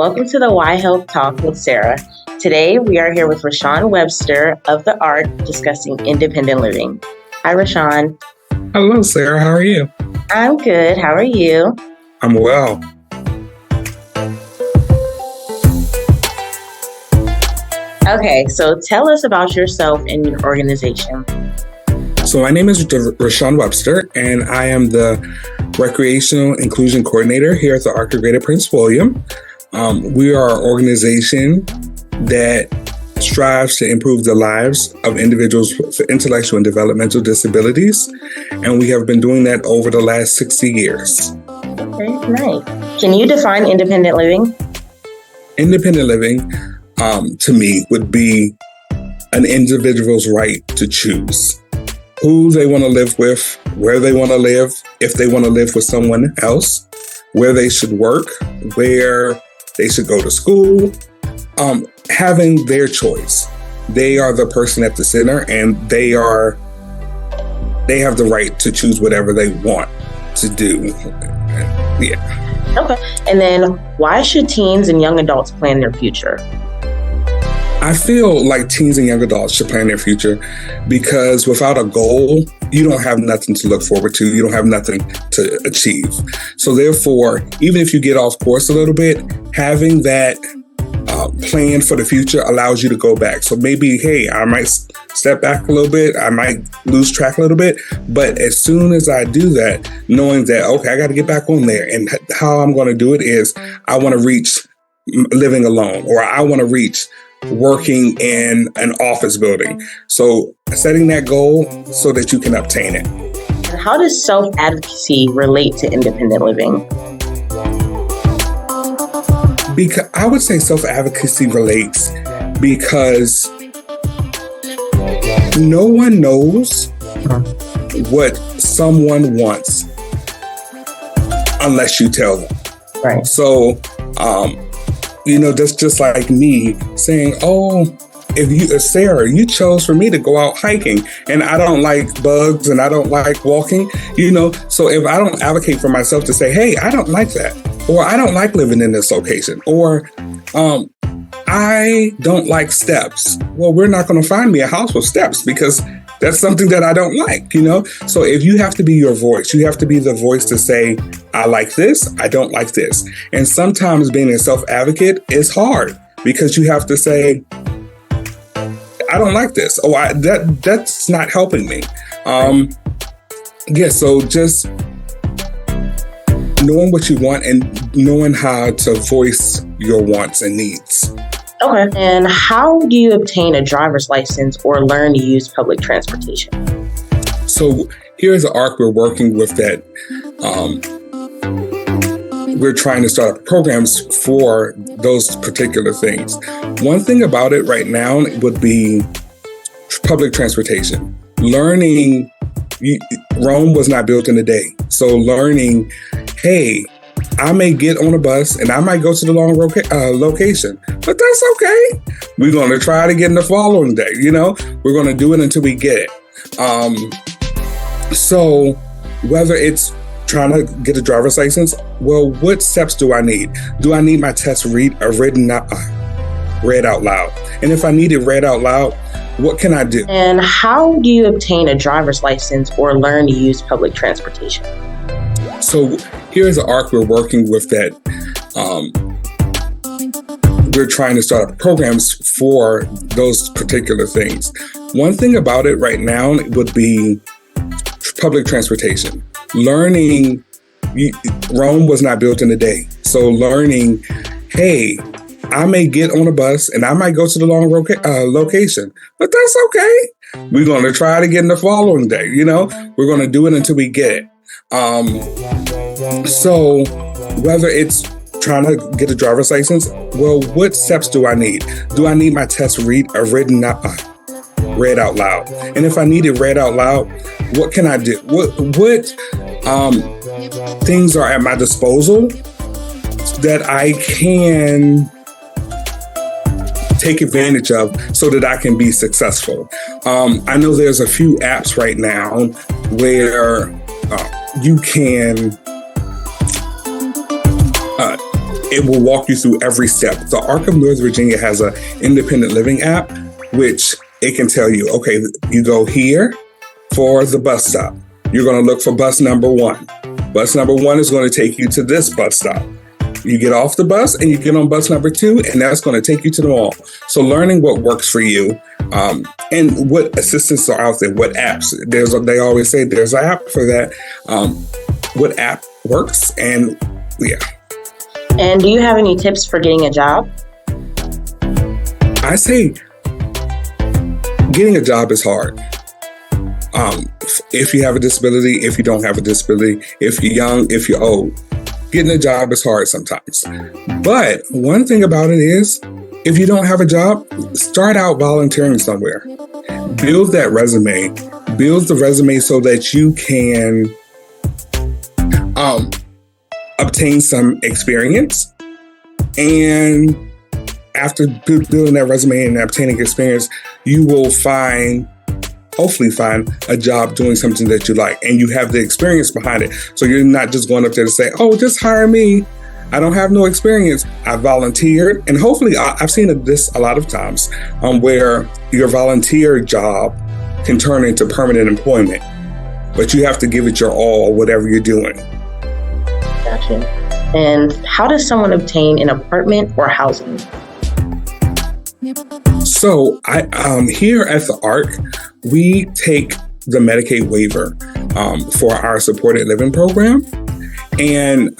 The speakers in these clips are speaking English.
welcome to the YHELPtalk with Sarah. Today, we are here with Rashawn Webster of the ARC discussing independent living. Hi, Rashawn. Hello, Sarah. How are you? I'm good. How are you? I'm well. Okay, so tell us about yourself and your organization. So my name is Rashawn Webster, and I am the Recreational Inclusion Coordinator here at the ARC of Greater Prince William. We are an organization that strives to improve the lives of individuals with intellectual and developmental disabilities, and we have been doing that over the last 60 years. Okay, nice. Can you define independent living? Independent living, to me, would be an individual's right to choose who they want to live with, where they want to live, if they want to live with someone else, where they should work, where they should go to school, having their choice. They are the person at the center, and they have the right to choose whatever they want to do. Yeah. Okay. And then why should teens and young adults plan their future? I feel like teens and young adults should plan their future because without a goal, you don't have nothing to look forward to. You don't have nothing to achieve. So therefore, even if you get off course a little bit, having that plan for the future allows you to go back. So maybe, hey, I might step back a little bit. I might lose track a little bit. But as soon as I do that, knowing that, okay, I got to get back on there. And how I'm going to do it is I want to reach living alone, or I want to reach working in an office building. So setting that goal so that you can obtain it. And how does self-advocacy relate to independent living? Because I would say self-advocacy relates because no one knows what someone wants unless you tell them. Right. So, that's just like me saying, Sarah, you chose for me to go out hiking and I don't like bugs and I don't like walking, so if I don't advocate for myself to say, hey, I don't like that, or I don't like living in this location, or I don't like steps. Well, we're not going to find me a house with steps because that's something that I don't like, So if you have to be your voice, you have to be the voice to say, I like this, I don't like this. And sometimes being a self-advocate is hard because you have to say, I don't like this. That's not helping me. So just knowing what you want and knowing how to voice your wants and needs. Okay. And how do you obtain a driver's license or learn to use public transportation? So here's an ARC we're working with that we're trying to start up programs for those particular things. One thing about it right now would be public transportation. Learning, Rome was not built in a day. So learning, hey, I may get on a bus and I might go to the long location, but that's okay. We're going to try it again the following day. We're going to do it until we get it. So whether it's trying to get a driver's license, well, what steps do I need? Do I need my test read out loud? And if I need it read out loud, what can I do? And how do you obtain a driver's license or learn to use public transportation? So here's an ARC we're working with that we're trying to start up programs for those particular things. One thing about it right now would be public transportation. Learning, Rome was not built in a day. So learning, hey, I may get on a bus and I might go to the long location, but that's okay. We're going to try it again the following day. We're going to do it until we get it. So whether it's trying to get a driver's license, well, what steps do I need? Do I need my test read out loud? And if I need it read out loud, what can I do? What things are at my disposal that I can take advantage of so that I can be successful? I know there's a few apps right now where you can it will walk you through every step. The ARC of North Virginia has an independent living app, which it can tell you, okay, you go here for the bus stop. You're going to look for bus number 1. Bus number 1 is going to take you to this bus stop. You get off the bus and you get on bus number 2, and that's going to take you to the mall. So learning what works for you, and what assistants are out there, what apps. They always say there's an app for that. What app works, and yeah. And do you have any tips for getting a job? I say getting a job is hard. If you have a disability, if you don't have a disability, if you're young, if you're old, getting a job is hard sometimes. But one thing about it is, if you don't have a job, start out volunteering somewhere. Build that resume. Build the resume so that you can obtain some experience. And after building that resume and obtaining experience, you will hopefully find a job doing something that you like, and you have the experience behind it. So you're not just going up there to say, oh, just hire me. I don't have no experience. I volunteered. And hopefully I've seen this a lot of times where your volunteer job can turn into permanent employment, but you have to give it your all, whatever you're doing. Gotcha. And how does someone obtain an apartment or housing? So here at the ARC, we take the Medicaid waiver for our supported living program. And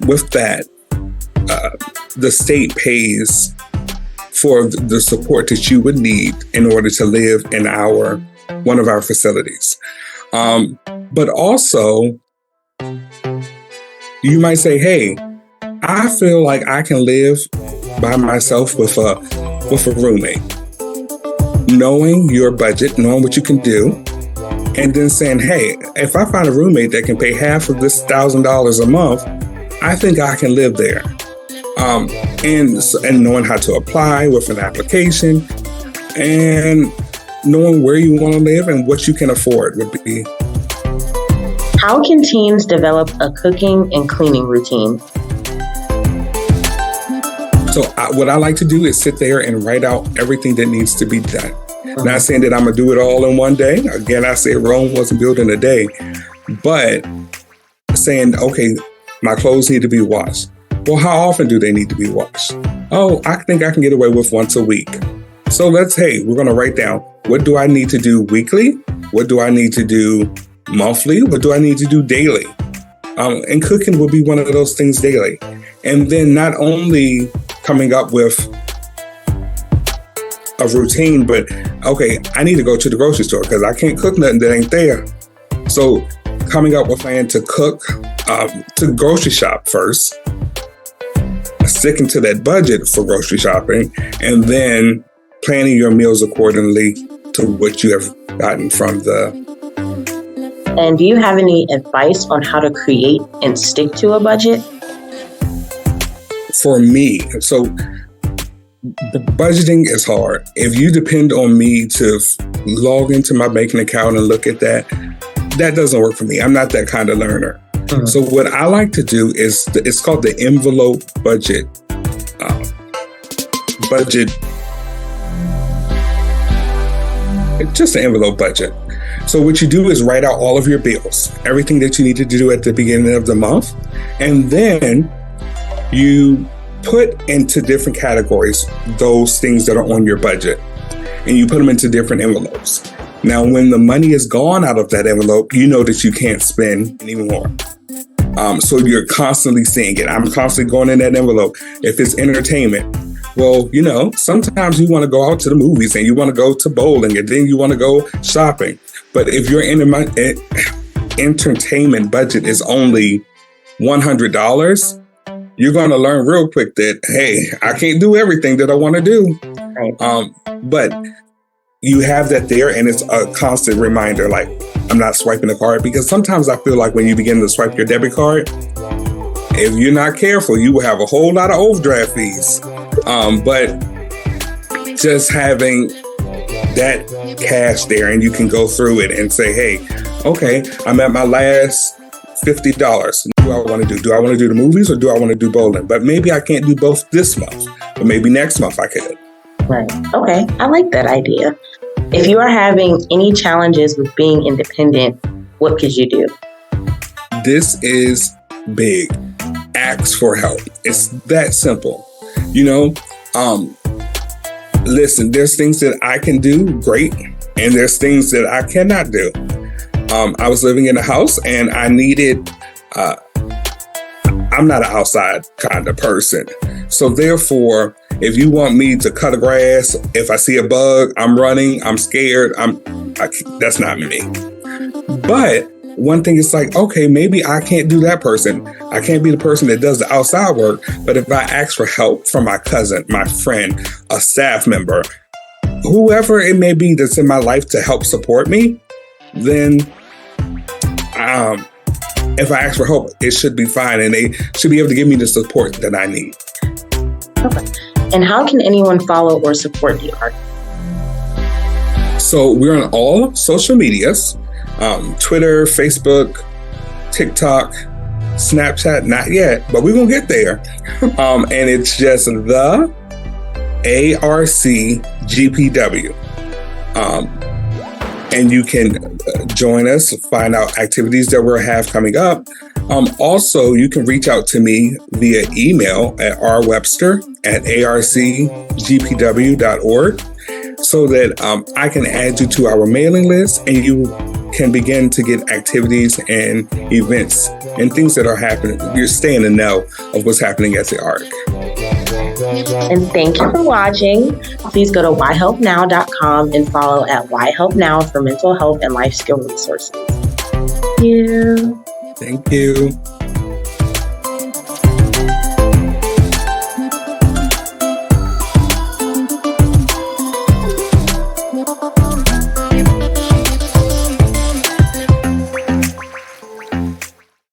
with that, the state pays for the support that you would need in order to live in one of our facilities. But also, you might say, hey, I feel like I can live by myself with a roommate. Knowing your budget, knowing what you can do, and then saying, hey, if I find a roommate that can pay half of this $1,000 a month, I think I can live there. And knowing how to apply with an application, and knowing where you want to live and what you can afford would be. How can teens develop a cooking and cleaning routine? So what I like to do is sit there and write out everything that needs to be done. Not saying that I'm going to do it all in one day. Again, I say Rome wasn't built in a day. But saying, okay, my clothes need to be washed. Well, how often do they need to be washed? Oh, I think I can get away with once a week. So we're going to write down, what do I need to do weekly? What do I need to do monthly? What do I need to do daily? And cooking will be one of those things daily. And then not only coming up with a routine, but okay, I need to go to the grocery store because I can't cook nothing that ain't there. So coming up with a plan to cook, to grocery shop first, sticking to that budget for grocery shopping, and then planning your meals accordingly to what you have gotten from the. And do you have any advice on how to create and stick to a budget? For me, so budgeting is hard. If you depend on me to log into my banking account and look at that, that doesn't work for me. I'm not that kind of learner. Mm-hmm. So what I like to do is, it's called the envelope budget. It's just an envelope budget. So what you do is write out all of your bills, everything that you needed to do at the beginning of the month, and then you put into different categories those things that are on your budget, and you put them into different envelopes. Now, when the money is gone out of that envelope, you know that you can't spend anymore. So you're constantly seeing it. I'm constantly going in that envelope. If it's entertainment, well, sometimes you want to go out to the movies and you want to go to bowling and then you want to go shopping. But if your entertainment budget is only $100, you're going to learn real quick that, hey, I can't do everything that I want to do. Right. But you have that there, and it's a constant reminder, like, I'm not swiping the card, because sometimes I feel like when you begin to swipe your debit card, if you're not careful, you will have a whole lot of overdraft fees. But just having that cash there, and you can go through it and say, hey, okay, I'm at my last $50. What do I want to do? Do I want to do the movies or do I want to do bowling? But maybe I can't do both this month, but maybe next month I could. Right. Okay. I like that idea. If you are having any challenges with being independent, what could you do? This is big. Ask for help. It's that simple. You know, listen, there's things that I can do great, and there's things that I cannot do. I was living in a house and I needed, I'm not an outside kind of person. So therefore, if you want me to cut a grass, if I see a bug, I'm running, I'm scared, that's not me. But one thing is like, okay, maybe I can't do that person. I can't be the person that does the outside work. But if I ask for help from my cousin, my friend, a staff member, whoever it may be that's in my life to help support me, then if I ask for help, it should be fine. And they should be able to give me the support that I need. Okay. And how can anyone follow or support the ARC? So we're on all social medias, Twitter, Facebook, TikTok, Snapchat, not yet, but we're going to get there. And it's just the ARCGPW. And you can join us, find out activities that we have coming up. Also, you can reach out to me via email at rwebster@arcgpw.org so that I can add you to our mailing list and you can begin to get activities and events and things that are happening. You're staying in the know of what's happening at the ARC. And thank you for watching. Please go to YHELPnow.com and follow at YHELPnow for mental health and life skill resources. Thank you. Thank you.